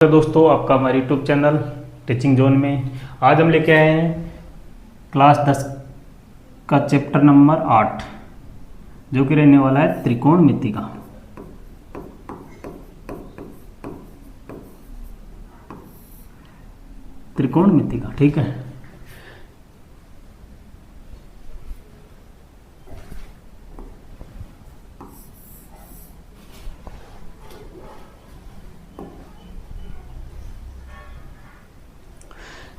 तो दोस्तों, आपका हमारे यूट्यूब चैनल टीचिंग जोन में आज हम लेके आए हैं क्लास 10 का चैप्टर नंबर 8 जो कि रहने वाला है त्रिकोणमिति का। त्रिकोणमिति का, ठीक है।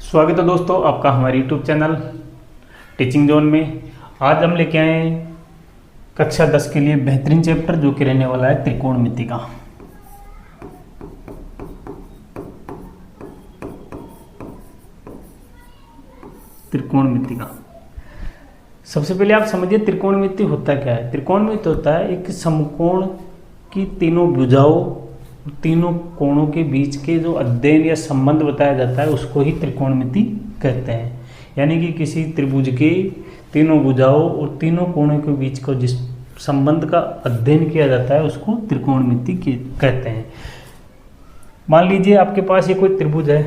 स्वागत है दोस्तों आपका हमारे यूट्यूब चैनल टीचिंग जोन में। आज हम लेके आए हैं कक्षा 10 के लिए बेहतरीन चैप्टर जो कि रहने वाला है त्रिकोणमिति का। त्रिकोणमिति का सबसे पहले आप समझिए त्रिकोणमिति होता क्या है। त्रिकोणमिति होता है एक समकोण की तीनों भुजाओं, तीनों कोणों के बीच के जो अध्ययन या संबंध बताया जाता है उसको ही त्रिकोणमिति कहते हैं। यानी कि किसी त्रिभुज के तीनों भुजाओं और तीनों कोणों के बीच का जिस संबंध का अध्ययन किया जाता है उसको त्रिकोणमिति कहते हैं। मान लीजिए आपके पास ये कोई त्रिभुज है,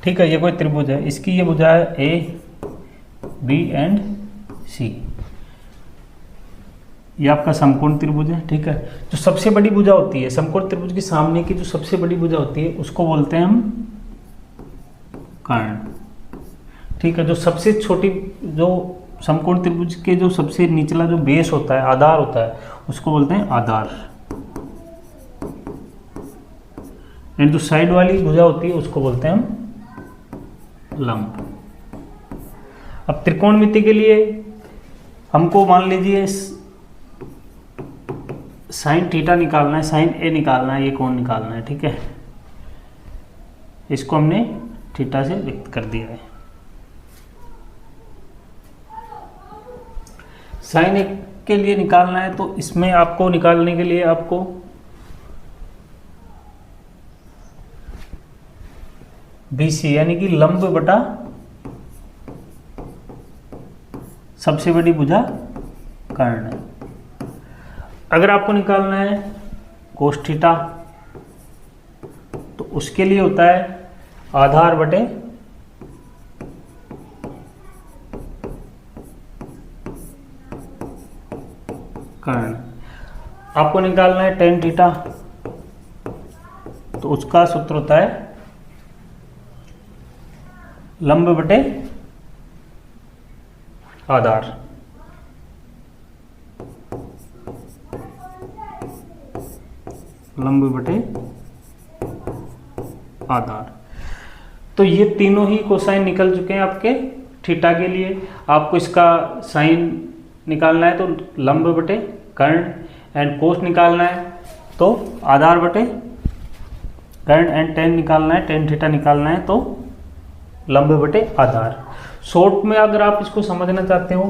ठीक है। ये कोई त्रिभुज है, इसकी ये भुजा है ए, बी एंड सी। ये आपका समकोण त्रिभुज है, ठीक है। जो सबसे बड़ी भुजा होती है समकोण त्रिभुज के सामने की, जो सबसे बड़ी भुजा होती है उसको बोलते हैं हम कर्ण, ठीक है। जो सबसे छोटी, जो समकोण त्रिभुज के जो सबसे निचला जो बेस होता है, आधार होता है, उसको बोलते हैं आधार। एंड जो साइड वाली भुजा होती है उसको बोलते हैं हम लंब। अब त्रिकोणमिति के लिए हमको मान लीजिए साइन थीटा निकालना है, साइन ए निकालना है, ये कोण निकालना है, ठीक है। इसको हमने थीटा से व्यक्त कर दिया है। साइन ए के लिए निकालना है तो इसमें आपको निकालने के लिए आपको BC यानी कि लंब बटा सबसे बड़ी भुजा कर्ण है। अगर आपको निकालना है कोस थीटा तो उसके लिए होता है आधार बटे कर्ण। आपको निकालना है टेन थीटा तो उसका सूत्र होता है लंब बटे आधार। लंब बटे आधार। तो ये तीनों ही कोसाइन निकल चुके हैं आपके थीटा के लिए। आपको इसका साइन निकालना है तो लंब बटे कर्ण, एंड कोस निकालना है तो आधार बटे कर्ण, एंड टेन निकालना है, टेन थीटा निकालना है तो लंब बटे आधार। शॉर्ट में अगर आप इसको समझना चाहते हो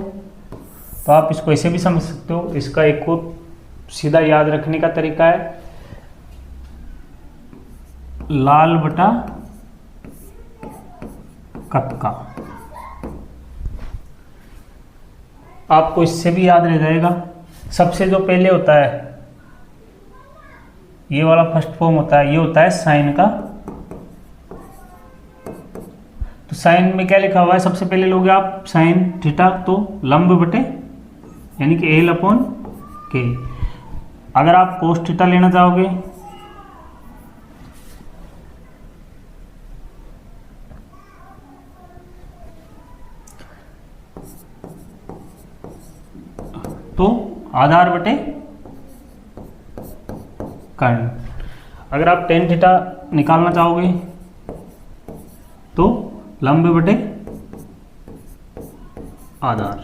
तो आप इसको ऐसे भी समझ सकते हो। इसका एक और सीधा याद रखने का तरीका है लाल बटा कक्का। आपको इससे भी याद रह जाएगा। सबसे जो पहले होता है ये वाला फर्स्ट फॉर्म होता है, ये होता है साइन का। तो साइन में क्या लिखा हुआ है, सबसे पहले लोगे आप साइन थीटा तो लंब बटे यानी कि एल अपॉन के। अगर आप कोस थीटा लेना चाहोगे तो आधार बटे कर्ण। अगर आप टेन थीटा निकालना चाहोगे तो लंब बटे आधार,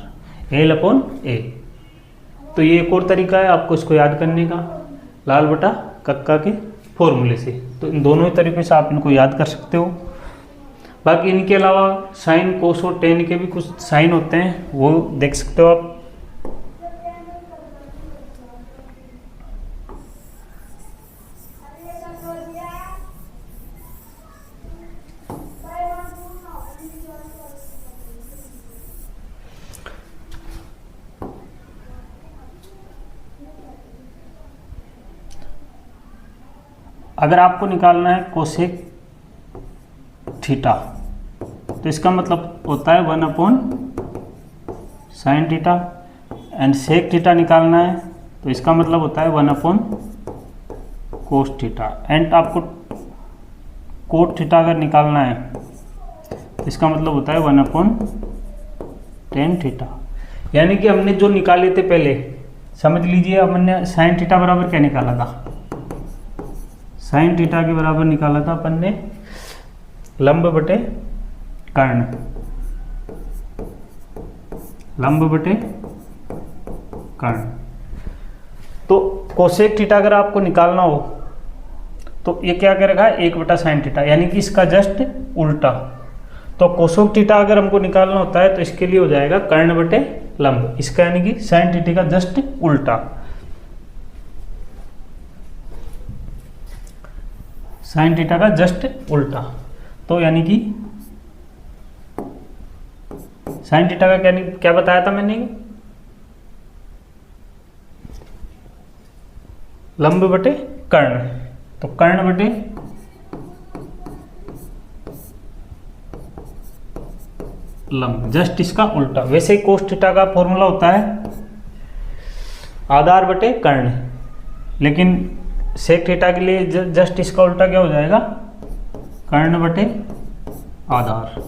एल अपॉन ए। तो ये एक और तरीका है आपको इसको याद करने का, लाल बटा कक्का के फॉर्मूले से। तो इन दोनों ही तरीके से आप इनको याद कर सकते हो। बाकी इनके अलावा साइन, कोस और टेन के भी कुछ साइन होते हैं, वो देख सकते हो आप। अगर आपको निकालना है कोसेक थीटा तो इसका मतलब होता है 1 upon sine theta, and sec theta निकालना है तो इसका मतलब होता है 1 अपॉन कोस थीटा, एंड आपको कोट थीटा अगर निकालना है तो इसका मतलब होता है 1 अपॉन टेन थीटा। यानी कि हमने जो निकाले थे पहले, समझ लीजिए हमने साइन थीटा बराबर क्या निकाला था, साइन थीटा के बराबर निकाला था अपन ने लंब बटे कर्ण, लंब बटे कर्ण। तो कोसेक थीटा अगर आपको निकालना हो तो ये क्या करेगा 1 बटा साइन थीटा, यानी कि इसका जस्ट उल्टा। तो कोसेक थीटा अगर हमको निकालना होता है तो इसके लिए हो जाएगा कर्ण बटे लंब, इसका यानी कि साइन थीटा का जस्ट उल्टा, साइन थीटा का जस्ट उल्टा। तो यानी कि साइन थीटा का क्या बताया था मैंने, लंब बटे कर्ण, तो कर्ण बटे लंब, जस्ट इसका उल्टा। वैसे ही कोस थीटा का फॉर्मूला होता है आधार बटे कर्ण, लेकिन सेक थीटा के लिए जस्ट इसका उल्टा क्या हो जाएगा, कर्ण बटे आधार।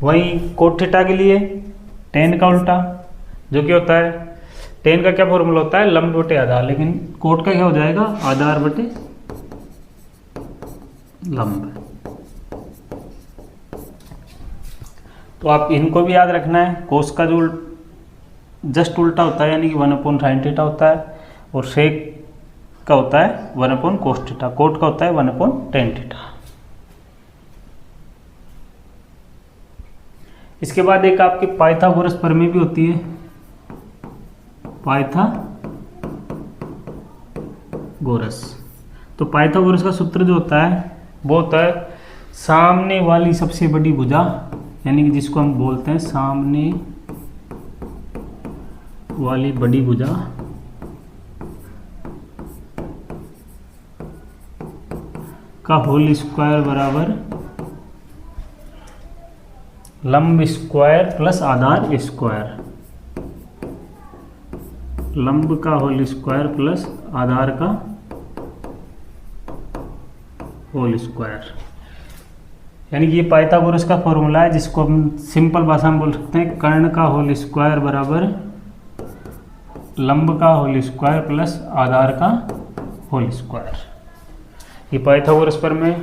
वही कोट थीटा के लिए टेन का उल्टा, जो क्या होता है, टेन का क्या फॉर्मूला होता है, लंब बटे आधार, लेकिन कोट का क्या हो जाएगा, आधार बटे लंब। तो आप इनको भी याद रखना है, कोस का जो जस्ट उल्टा होता है यानी कि 1 अपॉन साइन थीटा होता है, और सेक का होता है 1 अपॉन कोस थीटा, कोट का होता है 1 अपॉन टेन थीटा। इसके बाद एक आपकी पाइथागोरस प्रमेय भी होती है, पाइथागोरस। तो पाइथागोरस का सूत्र जो होता है वो होता है सामने वाली सबसे बड़ी भुजा, यानी कि जिसको हम बोलते हैं सामने वाली बड़ी भुजा का होल स्क्वायर बराबर लंब स्क्वायर प्लस आधार स्क्वायर, लंब का होल स्क्वायर प्लस आधार का होल स्क्वायर। यानी कि ये पाइथागोरस का फॉर्मूला है, जिसको हम सिंपल भाषा में बोल सकते हैं कर्ण का होल स्क्वायर बराबर लंब का होल स्क्वायर प्लस आधार का होल स्क्वायर। ये पाइथागोरस प्रमेय।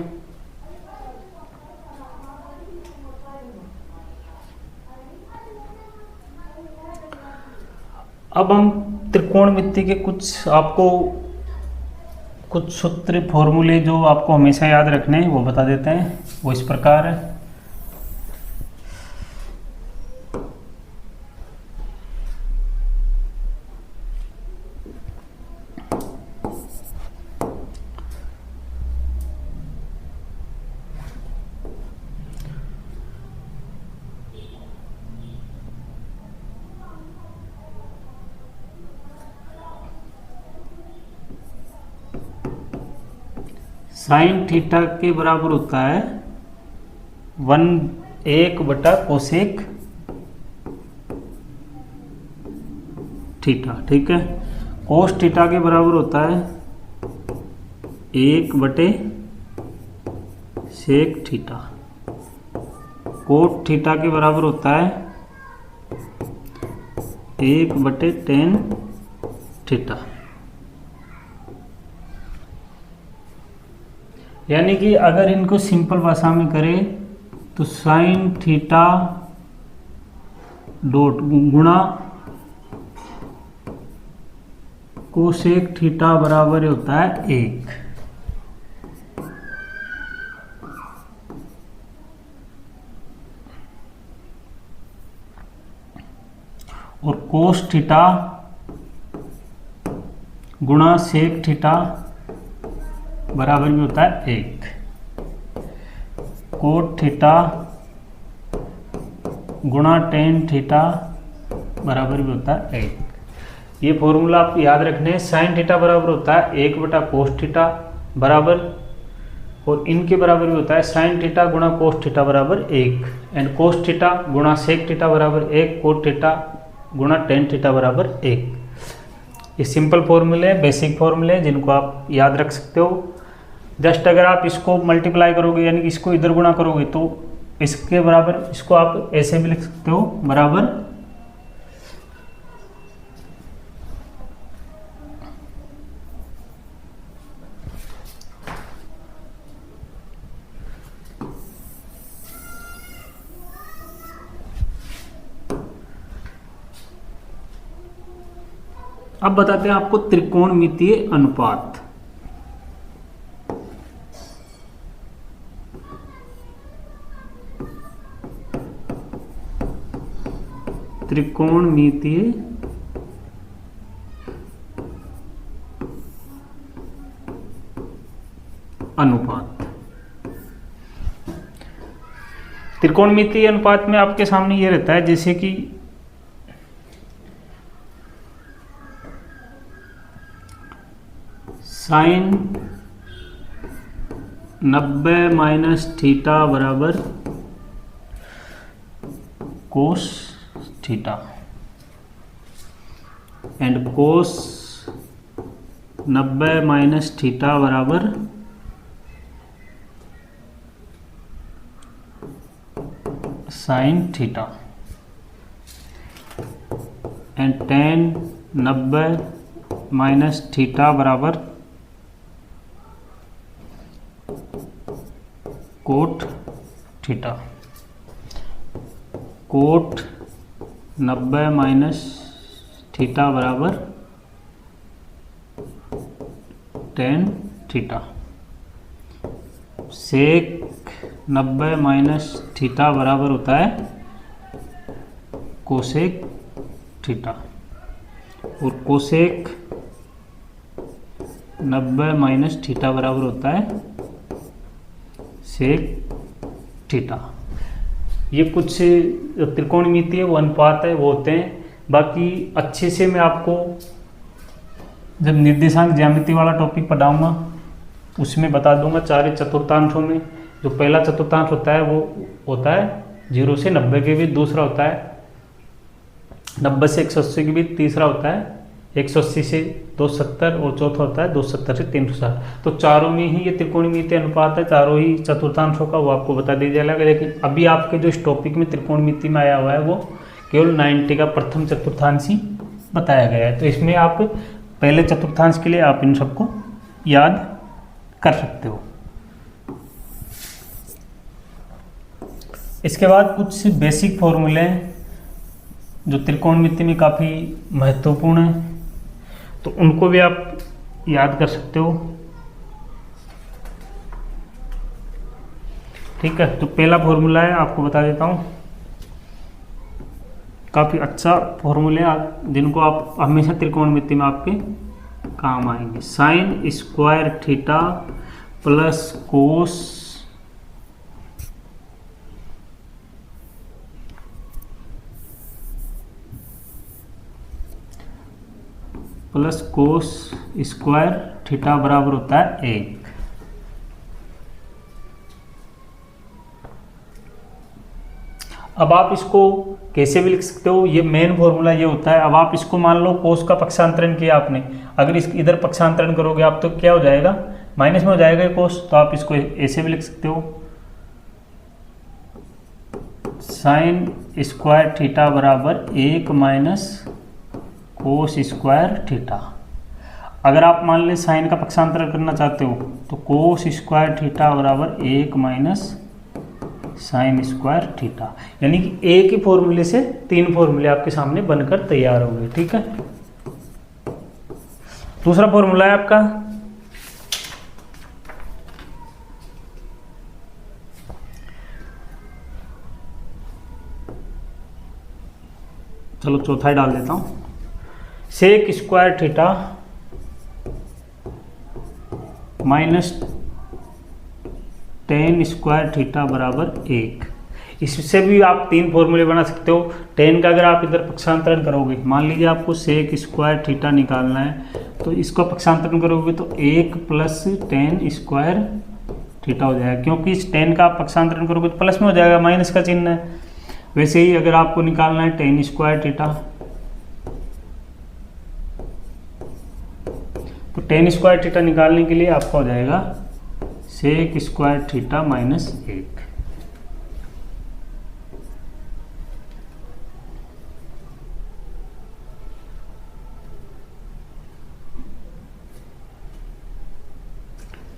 अब हम त्रिकोणमिति के कुछ सूत्र फॉर्मूले जो आपको हमेशा याद रखने हैं वो बता देते हैं। वो इस प्रकार है, साइन थीटा के बराबर होता है 1 बटा कोसेक थीटा, ठीक है। कोस थीटा के बराबर होता है 1 बटे सेक थीटा। कोट थीटा के बराबर होता है 1 बटे टेन थीटा। यानी कि अगर इनको सिंपल भाषा में करें तो साइन थीटा डॉट गुणा कोसेक थीटा बराबर होता है 1। और कोस थीटा गुणा सेक थीटा बराबर भी होता है 1। कोट थीटा गुणा टेन थीटा बराबर भी होता है 1। ये फॉर्मूला आप याद रखने हैं। साइन थीटा बराबर होता है 1/cos थीटा बराबर, और इनके बराबर भी होता है साइन थीटा गुणा कोस थीटा बराबर 1, एंड कोस थीटा गुणा सेक थीटा बराबर 1, कोट थीटा गुणा टेन थीटा बराबर 1। ये सिंपल फॉर्मूले हैं, बेसिक फॉर्मूले हैं, जिनको आप याद रख सकते हो। जस्ट अगर आप इसको मल्टीप्लाई करोगे यानी कि इसको इधर गुणा करोगे तो इसके बराबर, इसको आप ऐसे भी लिख सकते हो, बराबर अब बताते हैं आपको त्रिकोणमितीय अनुपात। त्रिकोणमितीय अनुपात। त्रिकोणमितीय अनुपात में आपके सामने ये रहता है जैसे कि साइन 90 माइनस थीटा बराबर cos theta, and cos 90 minus theta बराबर sine theta, and tan 90 minus theta बराबर cot theta. Cot 90 minus theta बराबर tan theta. Sec 90 minus theta बराबर होता है कोसेक थीटा, और कोसेक 90 माइनस थीटा बराबर होता है सेक थीटा। ये कुछ त्रिकोणमितीय वो अनुपात है वो होते हैं। बाकी अच्छे से मैं आपको जब निर्देशांक ज्यामिति वाला टॉपिक पढ़ाऊंगा उसमें बता दूंगा। 4 चतुर्थांशों में जो पहला चतुर्थांश होता है वो होता है 0 से 90 के बीच, दूसरा होता है 90 से 180 के बीच, तीसरा होता है 180 से 270, और चौथा होता है 270 से 360। तो चारों में ही ये त्रिकोणमितीय अनुपात है, चारों ही चतुर्थांशों का वो आपको बता दिया जाएगा। लेकिन अभी आपके जो इस टॉपिक में त्रिकोणमिति में आया हुआ है वो केवल 90 का प्रथम चतुर्थांश ही बताया गया है। तो इसमें आप पहले चतुर्थांश के लिए आप इन सबको याद कर सकते हो। इसके बाद कुछ बेसिक फॉर्मूले हैं जो त्रिकोणमिति में काफ़ी महत्वपूर्ण है, तो उनको भी आप याद कर सकते हो। ठीक है, तो पहला फॉर्मूला है, आपको बता देता हूँ। काफ़ी अच्छा फॉर्मूले जिनको आप हमेशा त्रिकोणमिति में आपके काम आएंगे। Sine square theta plus cos square theta बराबर होता है 1। अब आप इसको कैसे भी लिख सकते हो, ये मेन फॉर्मूला ये होता है। अब आप इसको मान लो कोस का पक्षांतरण किया आपने, अगर इस इधर पक्षांतरण करोगे आप तो क्या हो जाएगा, माइनस में हो जाएगा कोस। तो आप इसको ऐसे भी लिख सकते हो, साइन स्क्वायर थीटा बराबर 1 माइनस कोस स्क्वायर थीटा। अगर आप मान लें साइन का पक्षांतरण करना चाहते हो तो कोस स्क्वायर थीटा बराबर 1 माइनस साइन स्क्वायर थीटा। यानी कि एक ही फॉर्मूले से 3 फॉर्मूले आपके सामने बनकर तैयार हो गए। ठीक है, दूसरा फॉर्मूला है आपका चलो चौथा ही डाल देता हूं, sec square theta minus tan square theta बराबर 1। इससे भी आप 3 फॉर्मूले बना सकते हो। टेन का अगर आप इधर पक्षांतरण करोगे, मान लीजिए आपको सेक स्क्वायर थीटा निकालना है, तो इसको पक्षांतरण करोगे तो 1 प्लस टेन स्क्वायर थीटा हो जाएगा, क्योंकि इस टेन का आप पक्षांतरण करोगे तो प्लस में हो जाएगा, माइनस का चिन्ह है। वैसे ही अगर आपको निकालना है टेन स्क्वायर थीटा, तो टेन स्क्वायर थीटा निकालने के लिए आपका हो जाएगा सेक स्क्वायर थीटा माइनस 1।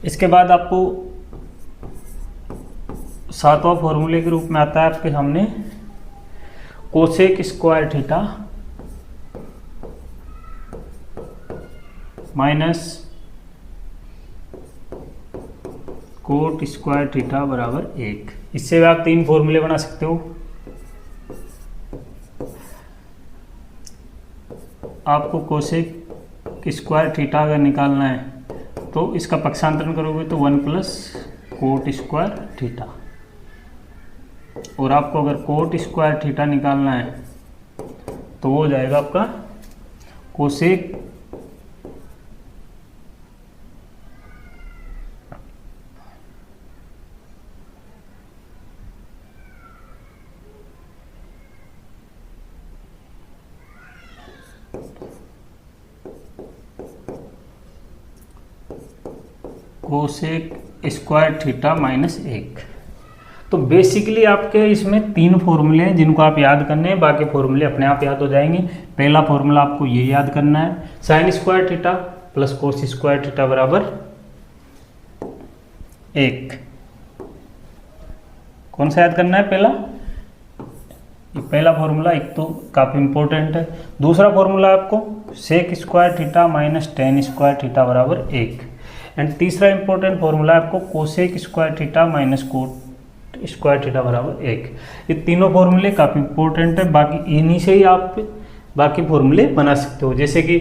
इसके बाद आपको 7वां फॉर्मूले के रूप में आता है आपके सामने cosec square theta minus cot square theta बराबर 1। इससे भी आप 3 फॉर्मूले बना सकते हो। आपको कोसेक स्क्वायर थीटा अगर निकालना है तो इसका पक्षांतरण करोगे तो 1 प्लस कोट स्क्वायर थीटा, और आपको अगर कोट स्क्वायर थीटा निकालना है तो वो हो जाएगा आपका cosec cosec square theta minus 1। तो बेसिकली आपके इसमें 3 फॉर्मूले हैं जिनको आप याद करने हैं, बाकी फॉर्मूले अपने आप याद हो जाएंगे। पहला फॉर्मूला आपको ये याद करना है, sine square theta plus cos square theta बराबर 1। कौन सा याद करना है? पहला फॉर्मूला, एक तो काफ़ी इंपॉर्टेंट है। दूसरा फॉर्मूला आपको sec square theta minus tan square theta बराबर 1। एंड तीसरा इंपॉर्टेंट फॉर्मूला आपको cosec square theta minus cot square theta बराबर 1। ये तीनों फॉर्मूले काफ़ी इंपॉर्टेंट है, बाकी इन्हीं से ही आप बाकी फॉर्मूले बना सकते हो। जैसे कि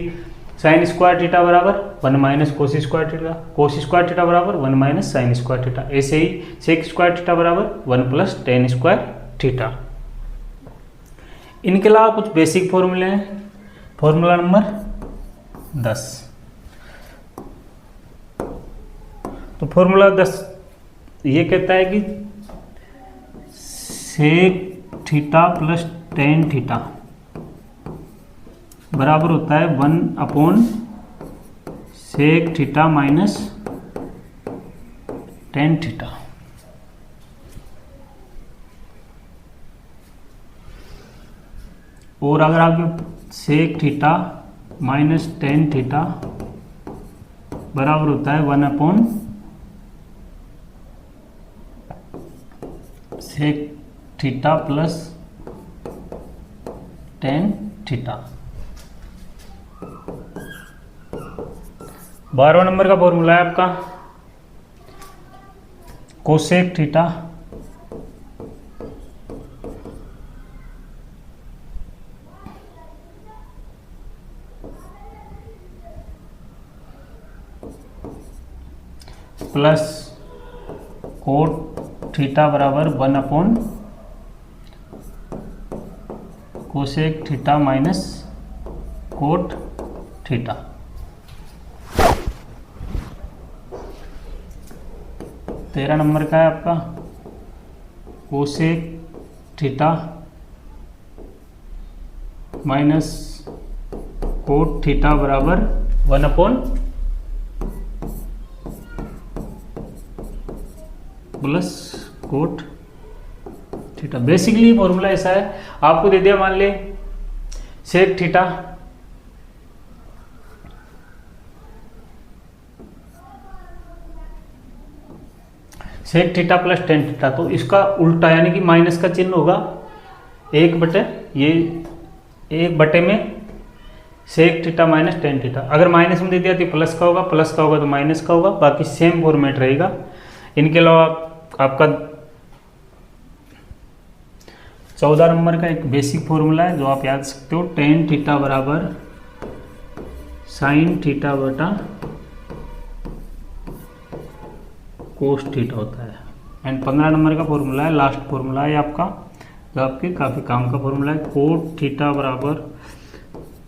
साइन स्क्वायर थीटा बराबर 1 minus cos square theta, cos square theta बराबर 1 माइनस साइन स्क्वायर थीटा। ऐसे ही सेक स्क्वायर थीटा बराबर 1 प्लस टेन स्क्वायर थीटा। इनके अलावा कुछ बेसिक फॉर्मूले हैं। फॉर्मूला नंबर 10, तो फॉर्मूला 10 ये कहता है कि sec theta plus tan theta बराबर होता है 1 upon sec theta minus tan theta. और अगर आपके sec theta minus tan theta बराबर होता है 1 upon sec theta plus tan theta. 12वां नंबर का फॉर्मूला है आपका cosec theta plus cot theta बराबर 1 upon cosec theta minus cot theta. तेरह नंबर का है आपका cosec theta minus cot theta बराबर 1 upon plus cot theta. Basically formula ऐसा है, आपको दे दिया मान ले sec theta sec theta plus tan theta, तो इसका उल्टा यानी कि माइनस का चिन्ह होगा 1 बटे में sec theta minus tan theta. अगर माइनस में दे दिया तो प्लस का होगा, प्लस का होगा तो माइनस का होगा, बाकी सेम फॉर्मेट रहेगा। इनके अलावा आपका 14 नंबर का एक बेसिक फॉर्मूला है जो आप याद सकते हो, टेन थीटा बराबर साइन थीटा बटा कोस थीटा होता है। एंड 15 नंबर का फॉर्मूला है, लास्ट फॉर्मूला है आपका, जो आपके काफ़ी काम का फॉर्मूला है, कोट थीटा बराबर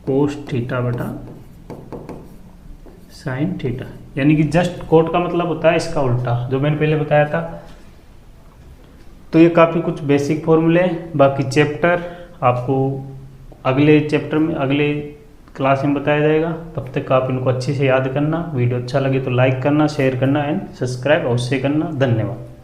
कोस थीटा बटा साइन थीटा, यानी कि जस्ट कोट का मतलब होता है इसका उल्टा, जो मैंने पहले बताया था। तो ये काफ़ी कुछ बेसिक फॉर्मूले हैं, बाकी चैप्टर आपको अगले चैप्टर में अगले क्लास में बताया जाएगा। तब तक आप इनको अच्छे से याद करना। वीडियो अच्छा लगे तो लाइक करना, शेयर करना एंड सब्सक्राइब अवश्य करना। धन्यवाद।